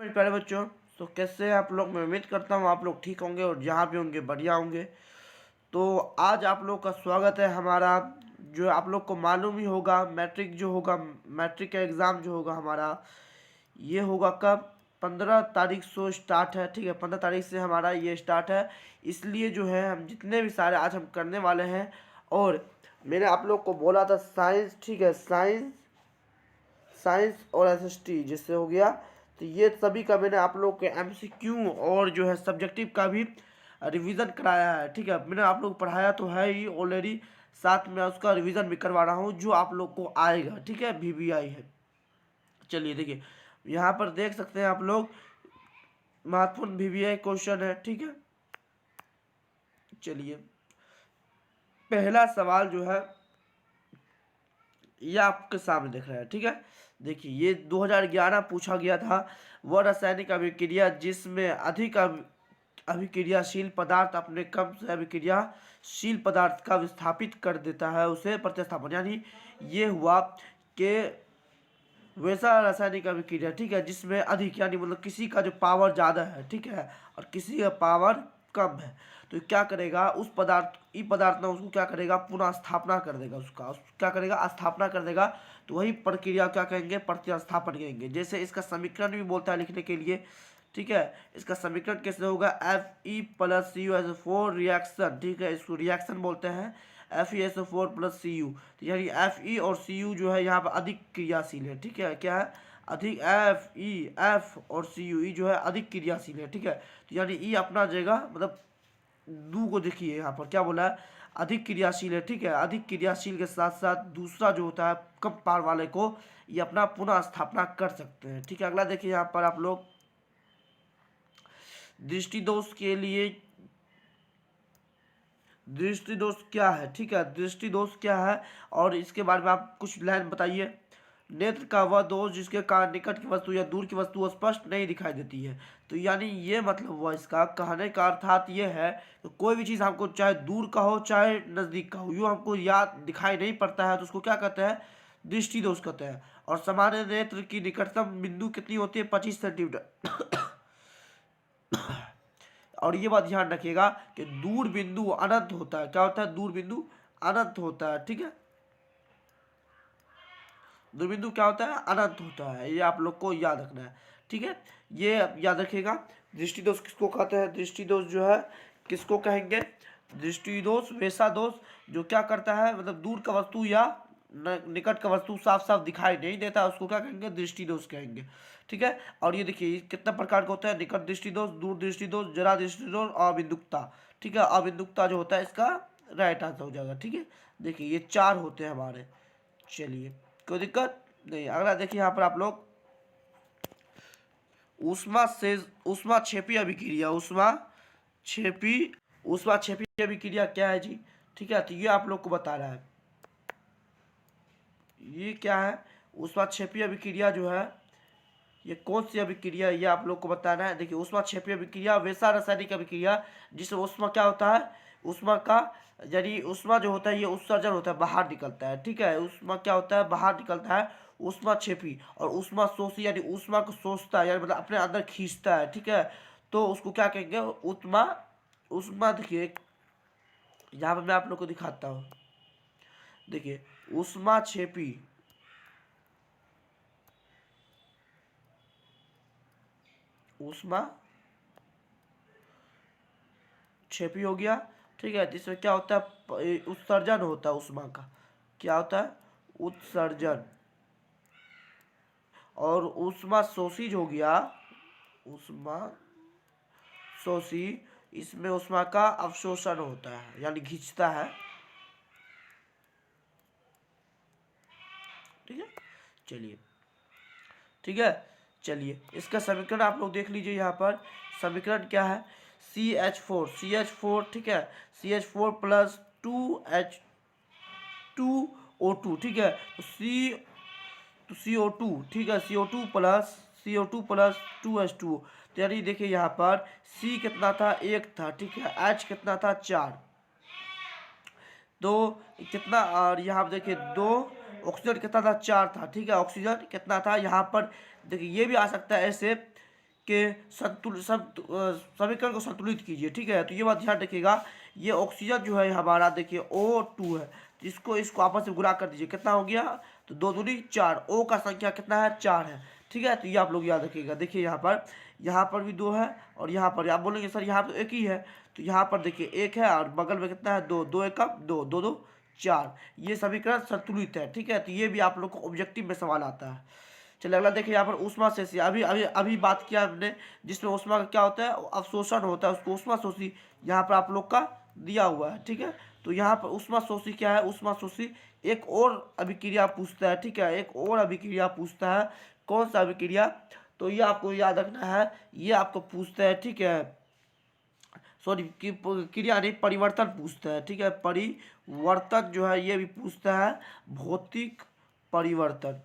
मेरे प्यारे बच्चों, तो कैसे हैं आप लोग। मैं उम्मीद करता हूँ आप लोग ठीक होंगे और जहाँ भी होंगे बढ़िया होंगे। तो आज आप लोग का स्वागत है हमारा, जो आप लोग को मालूम ही होगा, मैट्रिक जो होगा, मैट्रिक का एग्ज़ाम जो होगा हमारा, ये होगा कब, 15 तारीख से स्टार्ट है। ठीक है, 15 तारीख से हमारा ये स्टार्ट है। इसलिए जो है हम जितने भी सारे आज हम करने वाले हैं। और मैंने आप लोग को बोला था साइंस, ठीक है, साइंस और एसएसटी जिससे हो गया। तो ये सभी का मैंने आप लोग के एमसीक्यू और जो है सब्जेक्टिव का भी रिवीजन कराया है। ठीक है, मैंने आप लोग पढ़ाया तो है ही ऑलरेडी, साथ में उसका रिवीजन भी करवा रहा हूँ जो आप लोग को आएगा। ठीक है, वीवीआई है। चलिए देखिए, यहाँ पर देख सकते हैं आप लोग, महत्वपूर्ण वीवीआई क्वेश्चन है। ठीक है, चलिए पहला सवाल जो है ये आपके सामने दिख रहा है। ठीक है, देखिए ये 2011 पूछा गया था। वह रासायनिक अभिक्रिया जिसमें अधिक अभिक्रियाशील पदार्थ अपने कम से अभिक्रियाशील पदार्थ का विस्थापित कर देता है उसे प्रतिस्थापन, यानी ये हुआ कि वैसा रासायनिक अभिक्रिया, ठीक है, जिसमें अधिक यानी मतलब किसी का जो पावर ज़्यादा है, ठीक है, और किसी का पावर कम है, तो क्या करेगा उस पदार्थ, ई पदार्थ ना उसको क्या करेगा, पुनः स्थापना कर देगा, उसका क्या करेगा, स्थापना कर देगा। तो वही प्रक्रिया क्या कहेंगे, प्रतिस्थापन कहेंगे। जैसे इसका समीकरण भी बोलता है लिखने के लिए। ठीक है, इसका समीकरण कैसे होगा, Fe+Cu रिएक्शन, ठीक है, इसको रिएक्शन बोलते हैं, FeSO4+Cu। तो यानी Fe और Cu जो है यहाँ पर अधिक क्रियाशील है। ठीक है, क्या है, अधिक F और Cu जो है अधिक क्रियाशील है। ठीक है, तो यानी ई अपना जगह मतलब दू को देखिए यहाँ पर क्या बोला है, अधिक क्रियाशील है। ठीक है, अधिक क्रियाशील के साथ साथ दूसरा जो होता है कम पार वाले को ये अपना पुनः स्थापना कर सकते हैं। ठीक है, अगला देखिए यहाँ पर आप लोग, दृष्टि दोष के लिए, दृष्टि दोष क्या है। ठीक है, दृष्टि दोष क्या है और इसके बारे में आप कुछ लाइन बताइए। नेत्र का वह दोष जिसके कारण निकट की वस्तु या दूर की वस्तु स्पष्ट नहीं दिखाई देती है। तो यानी ये मतलब हुआ इसका कहने का अर्थात ये है कि कोई भी चीज़ हमको चाहे दूर का हो चाहे नज़दीक का हो, यूँ हमको याद दिखाई नहीं पड़ता है, तो उसको क्या कहते हैं, दृष्टि दोष कहते हैं। और सामान्य नेत्र की निकटतम बिंदु कितनी होती है, 25 सेंटीमीटर। और ये बात ध्यान रखिएगा कि दूर बिंदु अनंत होता है। क्या होता है, दूर बिंदु अनंत होता है। ठीक है, दूरबिंदु क्या होता है, अनंत होता है। ये आप लोग को याद रखना है। ठीक है, ये याद रखिएगा। दृष्टि दोष किसको कहते हैं, दृष्टि दोष जो है किसको कहेंगे, दृष्टि दोष वैसा दोष जो क्या करता है, मतलब दूर का वस्तु या निकट का वस्तु साफ साफ दिखाई नहीं देता, उसको क्या कहेंगे, दृष्टि दोष कहेंगे। ठीक है, और ये देखिए कितना प्रकार का होता है, निकट दृष्टि दोष, दूर दृष्टि दोष, जरा दृष्टि दोष और अबिंदुकता। ठीक है, अबिंदुकता जो होता है इसका राइट आंसर हो जाएगा। ठीक है, देखिए ये 4 होते हैं हमारे। चलिए कोई दिक्कत नहीं। अगला देखिए यहाँ पर आप लोग, ऊष्मा क्षेपी अभिक्रिया, ऊष्मा क्षेपी अभिक्रिया क्या है जी। ठीक है, तो ये आप लोग को बता रहा है, ये क्या है, ऊष्मा क्षेपी अभिक्रिया जो है ये कौन सी अभिक्रिया है, ये आप लोग को बताना है। देखिए ऊष्मा क्षेपी अभिक्रिया वैसा रासायनिक अभिक्रिया जिसमें ऊष्मा क्या होता है, ऊष्मा का यानी ऊष्मा जो होता है ये उत्सर्जन होता है, बाहर निकलता है। ठीक है, ऊष्मा क्या होता है, बाहर निकलता है, ऊष्मा क्षेपी। और ऊष्मा शोषी यानी ऊष्मा को सोचता है, यानी मतलब अपने अंदर खींचता है। ठीक है, तो उसको क्या कहेंगे, ऊष्मा ऊष्मा देखिए यहाँ पर मैं आप लोग को दिखाता हूँ। देखिए ऊष्मा क्षेपी, ऊष्मा क्षेपी हो गया। ठीक है, जिसमें क्या होता है, उत्सर्जन होता है ऊष्मा का, क्या होता है, उत्सर्जन। और ऊष्मा शोषी हो गया, ऊष्मा शोषी, इसमें ऊष्मा का अवशोषण होता है यानी खींचता है। ठीक है, चलिए ठीक है, चलिए इसका समीकरण आप लोग देख लीजिए। यहाँ पर समीकरण क्या है, CH4, ठीक है, CH4+2H2O2। ठीक है, तो CO2, ठीक है, CO2+2H2O। तो यानी देखिए यहाँ पर C कितना था, 1 था। ठीक है, H कितना था, 4, तो कितना, और यहाँ पर देखिए 2, ऑक्सीजन कितना था, 4 था। ठीक है, ऑक्सीजन कितना था यहाँ पर, देखिए ये भी आ सकता है ऐसे के समीकरण को संतुलित कीजिए। ठीक है, तो ये बात ध्यान रखिएगा। ये ऑक्सीजन जो है हमारा देखिए O2 है, तो इसको आपस में गुणा कर दीजिए, कितना हो गया, तो 2 दूनी 4, O का संख्या कितना है, 4 है। ठीक है, तो ये आप लोग याद रखिएगा। देखिए यहाँ पर भी 2 है, और यहाँ पर आप बोलेंगे सर यहाँ पर एक ही है, तो यहाँ पर देखिए 1 है और बगल में कितना है, 2, 2 एकम 2, 2 2 4, ये समीकरण संतुलित है। ठीक है, तो ये भी आप लोग को ऑब्जेक्टिव में सवाल आता है। चलिए अगला देखिए, यहाँ पर ऊष्मा शेषी, अभी अभी अभी बात किया हमने, जिसमें ऊष्मा का क्या होता है, अवशोषण होता है, उसको ऊष्मा शोषी यहाँ पर आप लोग का दिया हुआ है। ठीक है, तो यहाँ पर ऊष्मा शोषी क्या है, ऊष्मा शोषी एक और अभिक्रिया पूछता है। ठीक है, एक और अभिक्रिया पूछता है, कौन सा अभिक्रिया, तो ये आपको याद रखना है, ये आपको पूछता है। ठीक है, सॉरी क्रिया नहीं, परिवर्तन पूछता है। ठीक है, परिवर्तन जो है ये भी पूछता है, भौतिक परिवर्तन।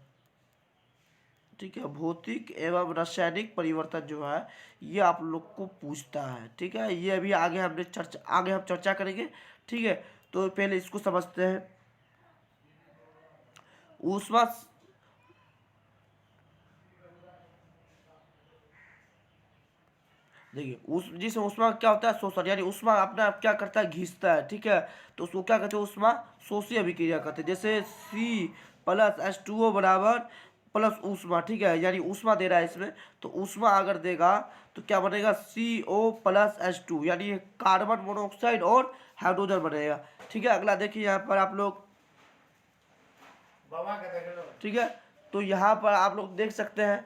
ठीक है, भौतिक एवं रासायनिक परिवर्तन जो है ये आप लोग को पूछता है। ठीक है, ये अभी आगे हम चर्चा करेंगे। ठीक है, तो पहले इसको समझते हैं। ऊष्मा, देखिए जिस ऊष्मा का क्या होता है, शोषण, यानी ऊष्मा अपने आप क्या करता है, घिसता है। ठीक है, तो उसको क्या कहते हैं, ऊष्मा शोषी अभिक्रिया कहते हैं। जैसे C+H2O बराबर प्लस ऊष्मा। ठीक है, यानी ऊष्मा दे रहा है इसमें, तो ऊष्मा अगर देगा तो क्या बनेगा, CO+H2, यानी कार्बन मोनोऑक्साइड और हाइड्रोजन बनेगा। ठीक है, अगला देखिए यहाँ पर आप लोग, ठीक है, तो यहाँ पर आप लोग देख सकते हैं।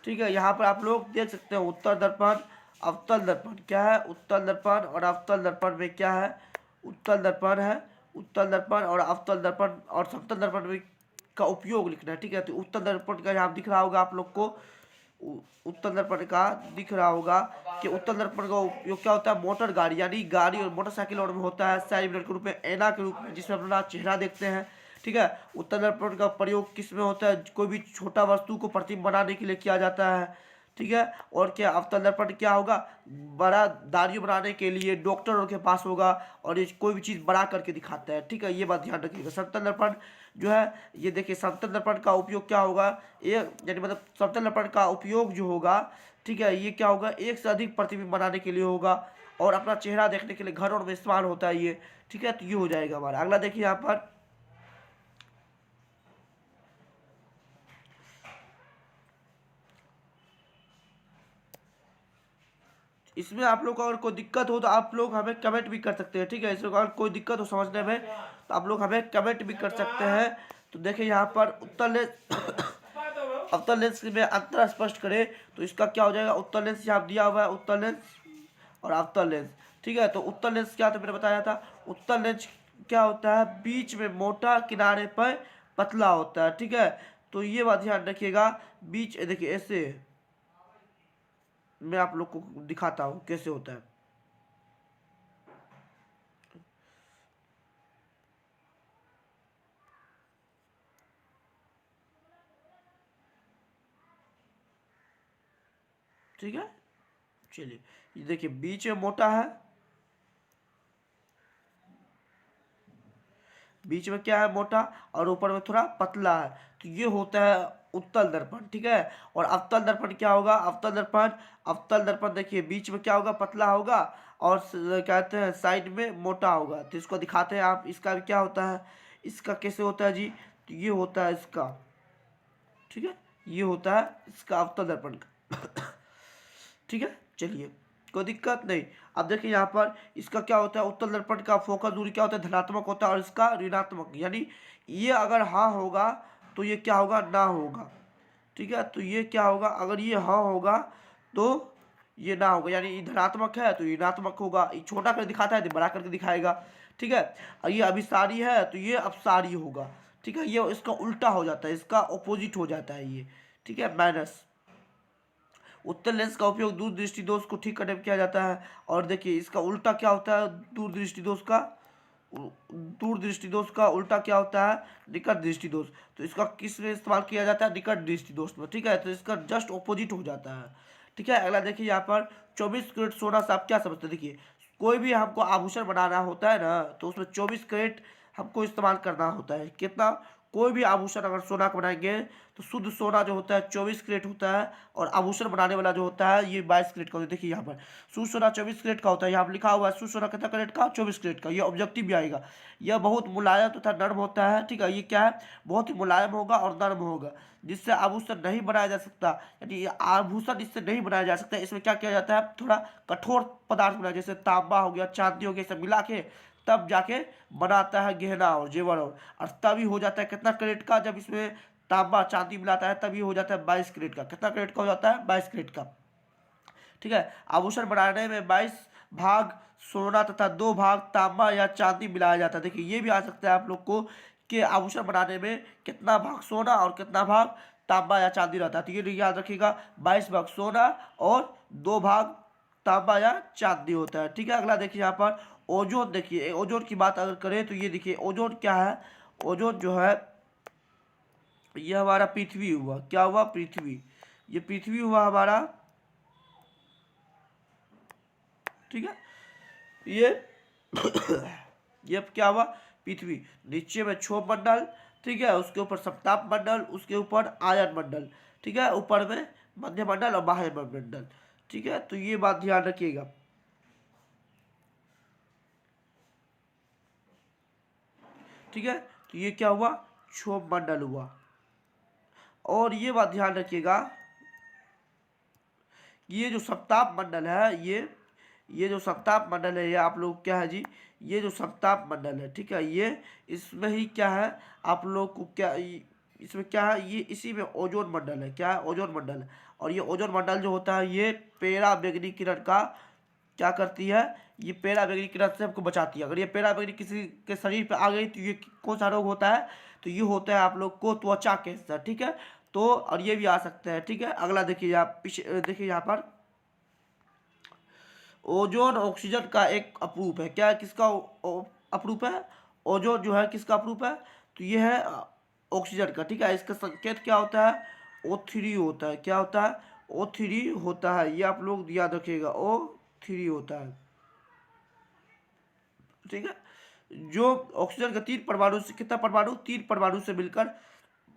ठीक है, यहाँ पर आप लोग देख सकते हैं उत्तर दर्पण, अवतल दर्पण क्या है, उत्तल दर्पण और अवतल दर्पण में क्या है, उत्तल दर्पण है, उत्तल दर्पण और अवतल दर्पण और समतल दर्पण में का उपयोग लिखना है। ठीक है, तो उत्तल दर्पण का यहाँ दिख रहा होगा आप लोग को, उत्तल दर्पण का दिख रहा होगा कि उत्तल दर्पण का उपयोग क्या होता है, मोटर गाड़ी, यानी गाड़ी और मोटरसाइकिल और में होता है, साइड मिरर के रूप में, ऐना के रूप में, जिसमें अपना चेहरा देखते हैं। ठीक है, उत्तल दर्पण का प्रयोग किस में होता है, कोई भी छोटा वस्तु को प्रतिबिंब बनाने के लिए किया जाता है। ठीक है, और क्या अवतल दर्पण क्या होगा, बड़ा दाढ़ी बनाने के लिए डॉक्टरों के पास होगा, और ये कोई भी चीज़ बड़ा करके दिखाता है। ठीक है, ये बात ध्यान रखिएगा। समतल दर्पण जो है, ये देखिए समतल दर्पण का उपयोग क्या होगा, ये यानी मतलब समतल दर्पण का उपयोग जो होगा, ठीक है, ये क्या होगा, एक से अधिक प्रतिबिंब बनाने के लिए होगा, और अपना चेहरा देखने के लिए घरों में इस्तेमाल होता है ये। ठीक है, तो ये हो जाएगा हमारा। अगला देखिए यहाँ पर, इसमें आप लोग को अगर कोई दिक्कत हो तो आप लोग हमें कमेंट भी कर सकते हैं। ठीक है, इसमें अगर कोई दिक्कत हो समझने में तो आप लोग हमें कमेंट भी कर सकते हैं। तो देखिए यहाँ पर उत्तल लेंस अवतल लेंस में अंतर स्पष्ट करें तो इसका क्या हो जाएगा, उत्तल लेंस यहाँ दिया हुआ है, उत्तल लेंस और अवतल लेंस। ठीक है, तो उत्तल लेंस क्या था, मैंने बताया था, उत्तल लेंस क्या होता है, बीच में मोटा, किनारे पर पतला होता है। ठीक है, तो ये बात ध्यान रखिएगा। बीच देखिए ऐसे, मैं आप लोग को दिखाता हूँ कैसे होता है। ठीक है, चलिए ये देखिए बीच में मोटा है, बीच में क्या है, मोटा, और ऊपर में थोड़ा पतला है, तो ये होता है उत्तल दर्पण। ठीक है, और अवतल दर्पण क्या होगा, अवतल दर्पण देखिए बीच में क्या होगा, पतला होगा, और कहते हैं साइड में मोटा होगा। तो इसको दिखाते हैं आप, इसका भी क्या होता है, इसका कैसे होता है जी, तो ये होता है इसका। ठीक है, ये होता है इसका अवतल दर्पण का। ठीक है, चलिए कोई दिक्कत नहीं। अब देखिए यहाँ पर इसका क्या होता है, उत्तल दर्पण का फोकस दूरी क्या होता है, धनात्मक होता है, और इसका ऋणात्मक, यानी ये अगर हाँ होगा तो ये क्या होगा, ना होगा। ठीक है, तो ये क्या होगा, अगर ये हाँ होगा तो ये ना होगा, यानी ये धनात्मक है तो ये ऋणात्मक होगा। ये छोटा करके दिखाता है तो बड़ा करके दिखाएगा। ठीक है, और ये अभिसारी है तो ये अपसारी होगा। ठीक है, ये इसका उल्टा हो जाता है, इसका ऑपोजिट हो जाता है ये। ठीक है, माइनस। उत्तल लेंस का उपयोग दूरदृष्टि दोष को ठीक करने में किया जाता है, और देखिए इसका उल्टा क्या होता है, दूरदृष्टि दोष का, दूरदृष्टि दोष का उल्टा क्या होता है, निकट दृष्टि दोष। तो इसका किस में इस्तेमाल किया जाता है, निकट दृष्टि दोष में। ठीक है, तो इसका जस्ट ऑपोजिट हो जाता है। ठीक है, अगला देखिए यहाँ पर 24 कैरेट सोना से आप क्या समझते हैं। देखिए कोई भी हमको आभूषण बनाना होता है ना, तो उसमें 24 कैरेट हमको इस्तेमाल करना होता है। कितना, कोई भी आभूषण अगर सोना का बनाएंगे तो शुद्ध सोना जो होता है 24 कैरेट होता है, और आभूषण बनाने वाला जो होता है ये 22 कैरेट का होता है। देखिए यहाँ पर शुद्ध सोना 24 कैरेट का होता है, यहाँ पर लिखा हुआ है शुद्ध सोना कितना कैरेट का, 24 कैरेट का। ये ऑब्जेक्टिव भी आएगा। यह बहुत मुलायम तथा नर्म होता है, ठीक है। ये क्या है, बहुत ही मुलायम होगा और नर्म होगा, जिससे आभूषण नहीं बनाया जा सकता, यानी ये आभूषण इससे नहीं बनाया जा सकता। इसमें क्या किया जाता है, थोड़ा कठोर पदार्थ बनाया, जैसे तांबा हो गया, चांदी हो गया, सब मिला के तब जाके बनाता है गहना और जेवर, और तभी हो जाता है कितना कैरेट का, जब इसमें तांबा चांदी मिलाता है तभी हो जाता है 22 कैरेट का। कितना कैरेट का हो जाता है, 22 कैरेट का, ठीक है। आभूषण बनाने में 22 भाग सोना तथा 2 भाग तांबा या चांदी मिलाया जाता है। देखिए ये भी आ सकता है आप लोग को कि आभूषण बनाने में कितना भाग सोना और कितना भाग तांबा या चांदी रहता है। तो ये याद रखिएगा, 22 भाग सोना और 2 भाग तांबा या चांदी होता है, ठीक है। अगला देखिए यहाँ पर ओजोन। देखिए ओजोन की बात अगर करें तो ये देखिए ओजोन क्या है। ओजोन जो है ये हमारा पृथ्वी हुआ, क्या हुआ, पृथ्वी। ये पृथ्वी हुआ हमारा, ठीक है। ये ये क्या हुआ, पृथ्वी। नीचे में क्षोभ मंडल, ठीक है, उसके ऊपर समताप मंडल, उसके ऊपर आयन मंडल, ठीक है, ऊपर में मध्य मंडल और बाह्य मंडल, ठीक है। तो ये बात ध्यान रखिएगा, ठीक है। तो ये क्या हुआ, क्षोभ मंडल हुआ। और ये बात ध्यान रखिएगा, ये जो सप्ताप मंडल है, ये जो सप्ताप मंडल है, ये आप लोग क्या है जी, ये जो सप्ताप मंडल है, ठीक है, ये इसमें ही क्या है आप लोग को, क्या इसमें क्या है, ये इसी में ओजोन मंडल है, क्या है, ओजोन मंडल है। और ये ओजोन मंडल जो होता है ये पेरा बैगनी किरण का क्या करती है, ये पेरा बैगनी किरण से हमको बचाती है। अगर ये पेरा बैगनी किसी के शरीर पे आ गई तो ये कौन सा रोग होता है, तो ये होता है आप लोग को त्वचा कैंसर, ठीक है। तो और ये भी आ सकता है, ठीक है। अगला देखिए आप पीछे देखिए यहाँ पर ओजोन ऑक्सीजन का एक अपरूप है। क्या है, किसका अपरूप है, ओजोन जो है किसका अपरूप है, तो ये है ऑक्सीजन का, ठीक है। इसका संकेत क्या होता है, O3 होता है। क्या होता है, O3 होता है, ये आप लोग याद रखिएगा, O3 होता है, ठीक है। जो ऑक्सीजन का 3 परमाणु से, कितना परमाणु, 3 परमाणु से मिलकर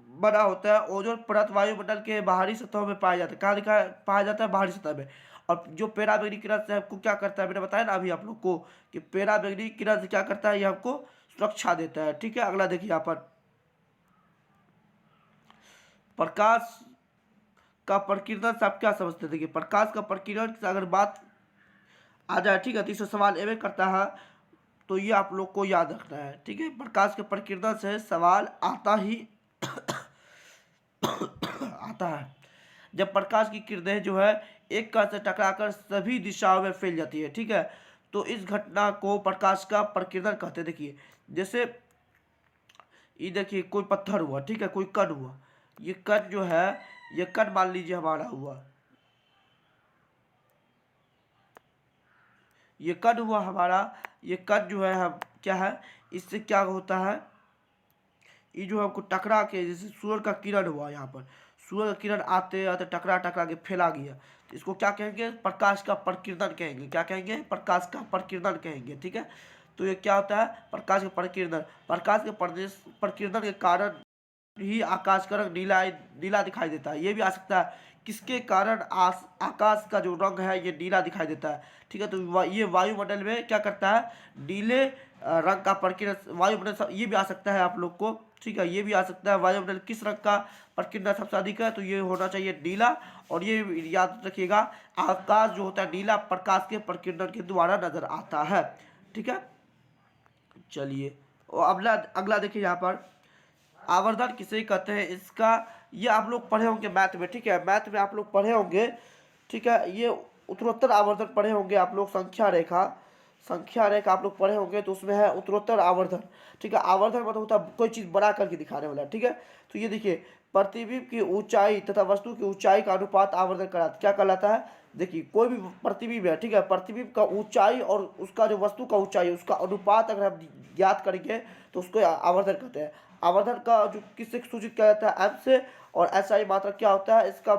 बना होता है। ओजोन परत वायुमंडल के बाहरी सतहों में पाया जाता है। कहाँ दिखा पाया जाता है, बाहरी सतह में। और जो पेराबैंगनी किरण से आपको क्या करता है, मैंने बताया ना अभी आप लोग को कि पेराबैंगनी किरण से क्या करता है, ये हमको सुरक्षा देता है, ठीक है। अगला देखिए यहाँ पर प्रकाश का प्रकीर्णन से आप क्या समझते हैं। देखिए प्रकाश का प्रकीर्णन से अगर बात आ जाए, ठीक है, तो इससे सवाल एवं करता है, तो ये आप लोग को याद रखना है, ठीक है। प्रकाश के प्रकीर्णन से सवाल आता ही आता है जब प्रकाश की किरणें जो है एक कण से टकराकर सभी दिशाओं में फैल जाती है, ठीक है। तो इस घटना को प्रकाश का प्रकीर्णन कहते हैं। देखिए जैसे ये देखिए कोई पत्थर हुआ, ठीक है, कोई कण हुआ, ये कण जो है, ये कण मान लीजिए हमारा हुआ, ये कण हुआ हमारा, ये कण जो है हम क्या है, इससे क्या होता है, ये जो हमको टकरा के, जैसे सूर्य का किरण हुआ, यहाँ पर सूर्य का किरण आते आते टकरा टकरा के फैला गया, तो इसको क्या कहेंगे, प्रकाश का प्रकीर्णन कहेंगे। क्या कहेंगे, प्रकाश का प्रकीर्णन कहेंगे, ठीक है। तो ये क्या होता है, प्रकाश का प्रकीर्णन। प्रकाश के प्रकीर्णन के कारण ही आकाश का रंग नीला नीला दिखाई देता है। ये भी आ सकता है किसके कारण आकाश का जो रंग है ये नीला दिखाई देता है, ठीक है। तो ये वायुमंडल में क्या करता है, नीले रंग का प्रकीर्णन वायुमंडल, ये भी आ सकता है आप लोग को, ठीक है। ये भी आ सकता है वायुमंडल किस रंग का प्रकीर्णन सबसे अधिक है, तो ये होना चाहिए नीला। और ये याद रखिएगा आकाश जो होता है नीला प्रकाश के प्रकीर्णन के द्वारा नजर आता है, ठीक है। चलिए और अगला अगला देखिए यहाँ पर आवर्धन किसे कहते हैं, इसका ये आप लोग पढ़े होंगे मैथ में, ठीक है। मैथ में आप लोग पढ़े होंगे, ठीक है। ये उत्तरोत्तर आवर्धन पढ़े होंगे आप लोग, संख्या रेखा आप लोग पढ़े होंगे, तो उसमें है उत्तरोत्तर आवर्धन, ठीक है। आवर्धन मतलब होता है कोई चीज़ बड़ा करके दिखाने वाला, ठीक है। तो ये देखिए प्रतिबिंब की ऊंचाई तथा वस्तु की ऊंचाई का अनुपात आवर्धन क्या कहलाता है। देखिए कोई भी प्रतिबिंब है, ठीक है, प्रतिबिंब का ऊंचाई और उसका जो वस्तु का ऊंचाई, उसका अनुपात अगर हम ज्ञात करेंगे तो उसको आवर्धन कहते हैं। आवर्धन का जो किससे सूचित किया जाता है, एम से। और SI मात्रक क्या होता है, इसका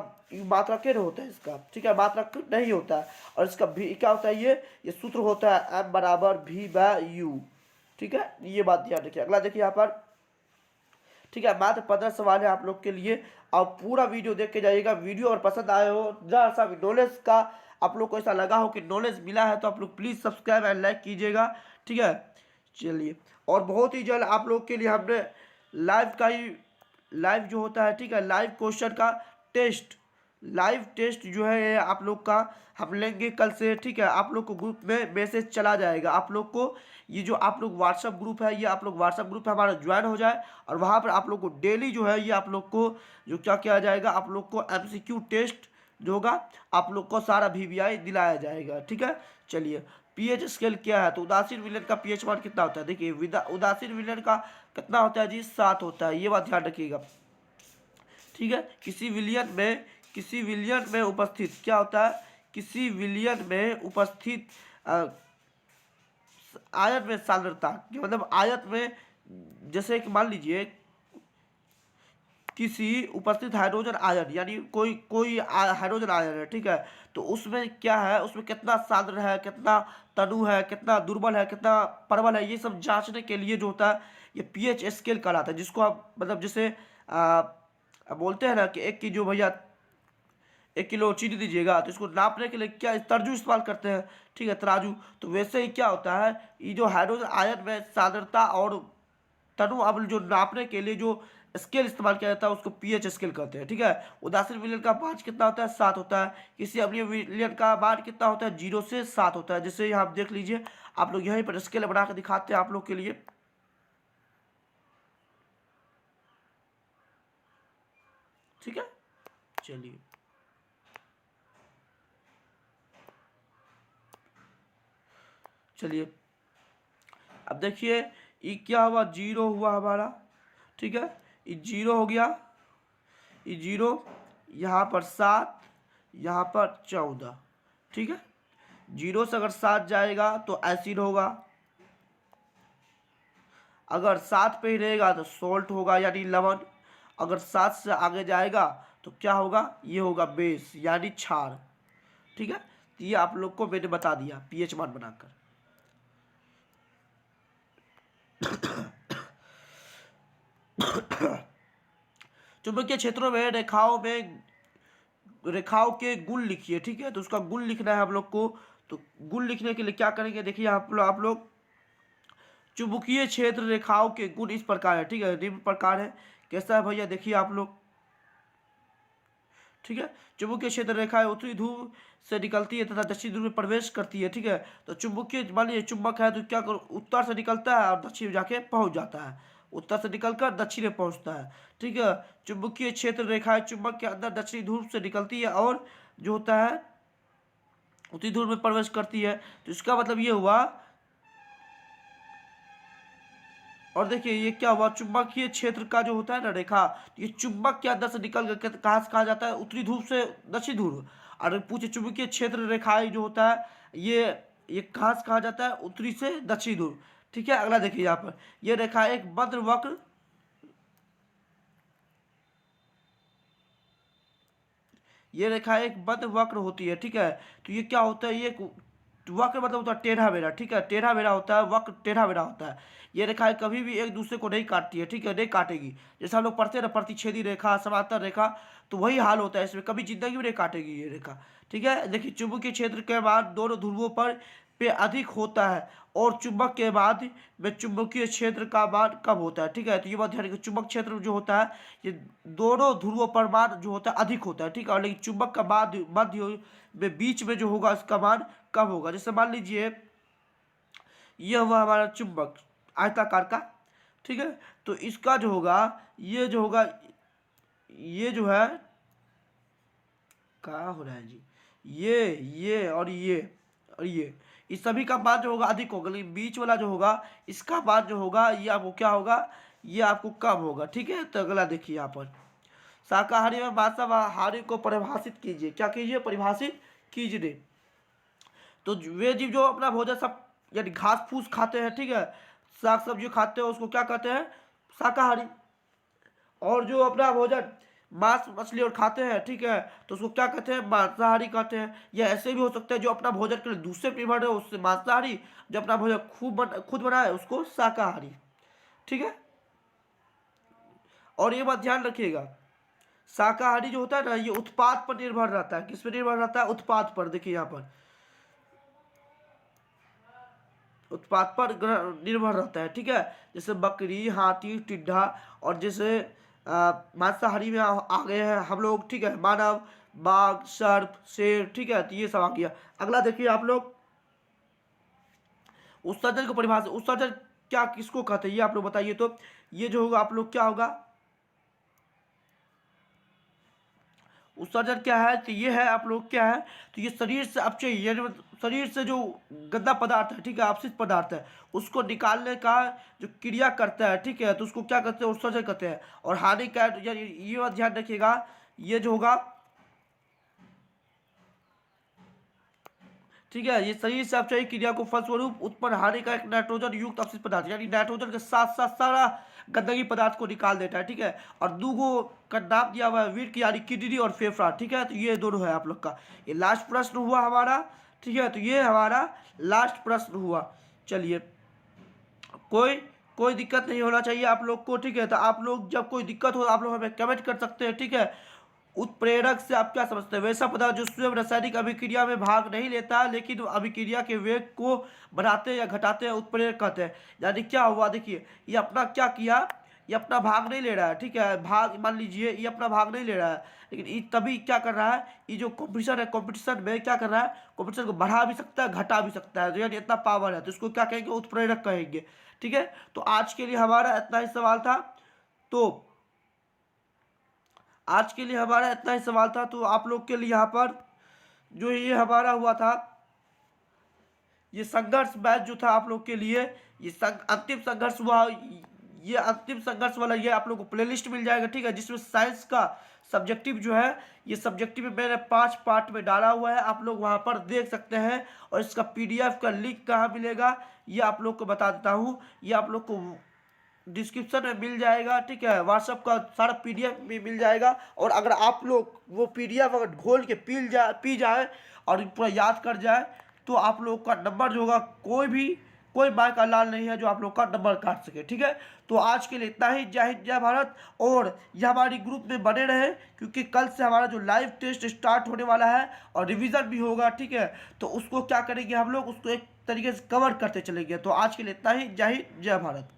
मात्रक क्या होता है इसका, ठीक है, मात्रक नहीं होता है। और इसका भी क्या होता है, ये सूत्र होता है M बराबर V/U, ठीक है। ये बात ध्यान रखिए। अगला देखिए यहाँ पर ठीक है, मात्र 15 सवाल है आप लोग के लिए, और पूरा वीडियो देख के जाइएगा। वीडियो और पसंद आए हो, जरा सा भी नॉलेज का आप लोग को ऐसा लगा हो कि नॉलेज मिला है, तो आप लोग प्लीज़ सब्सक्राइब एंड लाइक कीजिएगा। ठीक है, चलिए, और बहुत ही जल्द आप लोग के लिए हमने लाइव जो होता है, ठीक है, लाइव क्वेश्चन का लाइव टेस्ट जो है ये आप लोग का हम लेंगे कल से। ठीक है, आप लोग को ग्रुप में मैसेज चला जाएगा, आप लोग को ये जो आप लोग व्हाट्सअप ग्रुप है, ये आप लोग व्हाट्सअप ग्रुप है हमारा ज्वाइन हो जाए, और वहाँ पर आप लोग को डेली जो है ये आप लोग को जो क्या किया जाएगा, आप लोग को MCQ टेस्ट जो होगा आप लोग को सारा VVI दिलाया जाएगा। ठीक है, चलिए, पीएच स्केल क्या है, तो उदासीन विलयन का पीएच मान कितना होता है। देखिए, उदासीन विलयन का कितना होता है जी, 7 होता है, ये बात ध्यान रखिएगा। ठीक है, किसी विलयन में उपस्थित क्या होता है, किसी विलयन में उपस्थित आयत में सांद्रता, मतलब आयत में, जैसे कि मान लीजिए किसी उपस्थित हाइड्रोजन आयन, यानी कोई हाइड्रोजन आयन है, ठीक है, तो उसमें क्या है, उसमें कितना सांद्र है, कितना तनु है, कितना दुर्बल है, कितना प्रबल है, ये सब जांचने के लिए जो होता है ये पीएच स्केल कहलाता है, जिसको आप मतलब जैसे बोलते हैं ना कि 1 किलो चीनी दीजिएगा, तो इसको नापने के लिए क्या तराजू इस्तेमाल करते हैं। ठीक है, तराजू, तो वैसे ही क्या होता है, ये जो हाइड्रोजन आयन में सांद्रता और तनु अब जो नापने के लिए जो स्केल इस्तेमाल किया जाता है उसको पीएच स्केल कहते हैं। ठीक है, उदासीन विलयन का मान कितना होता है, 7 होता है। किसी अम्लीय विलयन का मान कितना होता है, 0 से 7 होता है। जैसे यहाँ आप देख लीजिए, आप लोग यहीं पर स्केल बना कर दिखाते हैं आप लोग के लिए। ठीक है, चलिए, अब देखिए ये क्या हुआ, 0 हुआ हमारा। ठीक है, ये 0 हो गया, ये 0, यहाँ पर 7, यहाँ पर 14। ठीक है, 0 से अगर 7 जाएगा तो एसिड होगा, अगर 7 पे ही रहेगा तो सोल्ट होगा यानी लवण, अगर 7 से आगे जाएगा तो क्या होगा, ये होगा बेस यानी क्षार। ठीक है, तो ये आप लोग को मैंने बता दिया पीएच मान बनाकर। चुंबकीय क्षेत्रों में रेखाओं के गुण लिखिए। ठीक है, तो उसका गुण लिखना है हम लोग को। तो गुण लिखने के लिए क्या करेंगे, देखिए आप लोग चुंबकीय क्षेत्र रेखाओं के गुण इस प्रकार है। ठीक है, निम्न प्रकार है। कैसा है भैया, देखिए आप लोग। ठीक है, चुंबकीय क्षेत्र रेखा उत्तरी ध्रुव से निकलती है तथा दक्षिण ध्रुव में प्रवेश करती है। ठीक है, तो चुंबकीय, मान लीजिए चुंबक है तो क्या करो, उत्तर से निकलता है और दक्षिण में जाके पहुंच जाता है, उत्तर से निकलकर दक्षिण में पहुंचता है। ठीक है, चुंबकीय क्षेत्र रेखाएं चुंबक के अंदर दक्षिणी ध्रुव से निकलती है और जो होता है उत्तरी ध्रुव में प्रवेश करती है। तो इसका मतलब ये हुआ, और देखिए ये क्या हुआ, चुंबकीय क्षेत्र का जो होता है ना रेखा, ये चुंबक के अंदर से निकल कर कहाँ से कहा जाता है, उत्तरी ध्रुव से दक्षिण ध्रुव। और पूछे चुंबकीय क्षेत्र रेखाएं जो होता है ये कहाँ से कहा जाता है, उत्तरी से दक्षिण ध्रुव। ठीक है, अगला देखिए यहाँ पर, ये रेखा एक बद्र वक्र, ये रेखा एक बद्र वक्र होती है। ठीक है, तो ये क्या होता है, ये वक्र मतलब होता है टेढ़ा मेढ़ा। ठीक है, टेढ़ा मेढ़ा होता है, वक्र टेढ़ा मेढ़ा होता है। ये रेखाएं कभी भी एक दूसरे को नहीं काटती है। ठीक है, नहीं काटेगी। जैसे हम लोग पढ़ते हैं ना प्रतिच्छेदी रेखा, समांतर रेखा, तो वही हाल होता है इसमें, कभी जिंदगी में नहीं काटेगी ये रेखा। ठीक है, देखिए चुंबकीय क्षेत्र के बाद दोनों ध्रुवों पर पे अधिक होता है और चुंबक के बाद में चुंबकीय क्षेत्र का मान कम होता है। ठीक है, तो ये बात ध्यान रखिए, चुंबक क्षेत्र जो होता है ये दोनों ध्रुवों पर मान जो होता है अधिक होता है। ठीक है, और लेकिन चुंबक का मध्य में बीच में जो होगा इसका मान कम होगा। जैसे मान लीजिए ये हुआ हमारा चुंबक आयताकार का। ठीक है, तो इसका जो होगा ये जो होगा, ये जो है क्या हो रहा है जी, ये और ये इस सभी का मान जो होगा अधिक होगा, लेकिन बीच वाला जो होगा इसका मान जो होगा ये आपको क्या होगा, ये आपको कम होगा। ठीक है, तो अगला देखिए यहाँ पर, शाकाहारी में मांसाहारी को परिभाषित कीजिए। क्या कीजिए, परिभाषित कीजिए। तो वे जीव जो अपना भोजन सब यानी घास फूस खाते हैं, ठीक है, साग सब्जी खाते हैं, उसको क्या कहते हैं, शाकाहारी। और जो अपना भोजन मांस मछली और खाते हैं, ठीक है, तो उसको क्या कहते हैं, मांसाहारी कहते हैं। या ऐसे भी हो सकते हैं जो अपना भोजन के लिए दूसरे निर्भर है उससे मांसाहारी, जो अपना भोजन खुद बनाए उसको शाकाहारी। ठीक है, और ये बात ध्यान रखिएगा, शाकाहारी जो होता है ना, ये उत्पाद पर निर्भर रहता है। किस पर निर्भर रहता है? उत्पाद पर। देखिए यहाँ पर उत्पाद पर निर्भर रहता है, ठीक है। जैसे बकरी, हाथी, टिड्ढा, और जैसे मांसाहारी में आ गए हैं हम लोग, ठीक है, मानव, बाघ, सर्प, शेर, ठीक है। तो ये सब आ गया। अगला देखिए आप लोग, उत्सर्जन को परिभाषा। उत्सर्जन क्या किसको कहते हैं ये आप लोग बताइए। तो ये जो होगा आप लोग क्या होगा, उत्सर्जन क्या है? तो ये है आप लोग क्या है, तो ये शरीर से अपचय, यानी शरीर से जो गंदा पदार्थ है, ठीक है, अपशिष्ट पदार्थ है, उसको निकालने का जो क्रिया करता है, ठीक है, तो उसको क्या कहते हैं? उत्सर्जन कहते हैं। और हानिकारक, यानी ये बात ध्यान रखिएगा, ये जो होगा, ठीक है, ये शरीर से अपचयी क्रिया को फलस्वरूप उत्पन्न हानिकारक नाइट्रोजन युक्त अपशिष्ट पदार्थ, यानी नाइट्रोजन के साथ साथ सारा गंदगी पदार्थ को निकाल देता है, ठीक है। और दूगो का नाम दिया हुआ है वीर की, यानी किडनी और फेफड़ा, ठीक है। तो ये दोनों है आप लोग का। ये लास्ट प्रश्न हुआ हमारा, ठीक है। तो ये हमारा लास्ट प्रश्न हुआ। चलिए, कोई कोई दिक्कत नहीं होना चाहिए आप लोग को, ठीक है। तो आप लोग जब कोई दिक्कत हो आप लोग हमें कमेंट कर सकते हैं, ठीक है। उत्प्रेरक से आप क्या समझते हैं? वैसा पदार्थ जो स्वयं रासायनिक अभिक्रिया में भाग नहीं लेता लेकिन अभिक्रिया के वेग को बढ़ाते या घटाते हैं, उत्प्रेरक कहते हैं। यानी क्या हुआ, देखिए, ये अपना क्या किया, ये अपना भाग नहीं ले रहा है, ठीक है। भाग, मान लीजिए ये अपना भाग नहीं ले रहा है, लेकिन ये तभी क्या कर रहा है, ये जो कॉम्पिटिशन है, कॉम्पिटिशन में क्या कर रहा है, कॉम्पिटिशन को बढ़ा भी सकता है, घटा भी सकता है। तो यानी इतना पावर है, तो इसको क्या कहेंगे? उत्प्रेरक कहेंगे, ठीक है। तो आज के लिए हमारा इतना ही सवाल था। तो आज के लिए हमारा इतना ही सवाल था। तो आप लोग के लिए यहाँ पर जो ये हमारा हुआ था, ये संघर्ष बैच जो था आप लोग के लिए, ये अंतिम संघर्ष हुआ। ये अंतिम संघर्ष वाला ये आप लोग को प्लेलिस्ट मिल जाएगा, ठीक है, जिसमें साइंस का सब्जेक्टिव जो है, ये सब्जेक्टिव में मैंने 5 पार्ट में डाला हुआ है, आप लोग वहाँ पर देख सकते हैं। और इसका PDF का लिंक कहाँ मिलेगा ये आप लोग को बता देता हूँ। ये आप लोग को डिस्क्रिप्शन में मिल जाएगा, ठीक है। व्हाट्सअप का सारा PDF भी मिल जाएगा। और अगर आप लोग वो PDF अगर घोल के पी जाए और पूरा याद कर जाए, तो आप लोग का नंबर जो होगा, कोई बाय का लाल नहीं है जो आप लोग का नंबर काट सके, ठीक है। तो आज के लिए इतना ही। जय हिंद, जय भारत। और ये हमारी ग्रुप में बने रहे, क्योंकि कल से हमारा जो लाइव टेस्ट स्टार्ट होने वाला है और रिवीजन भी होगा, ठीक है। तो उसको क्या करेंगे हम लोग, उसको एक तरीके से कवर करते चलेंगे। तो आज के लिए इतना ही। जय हिंद, जय भारत।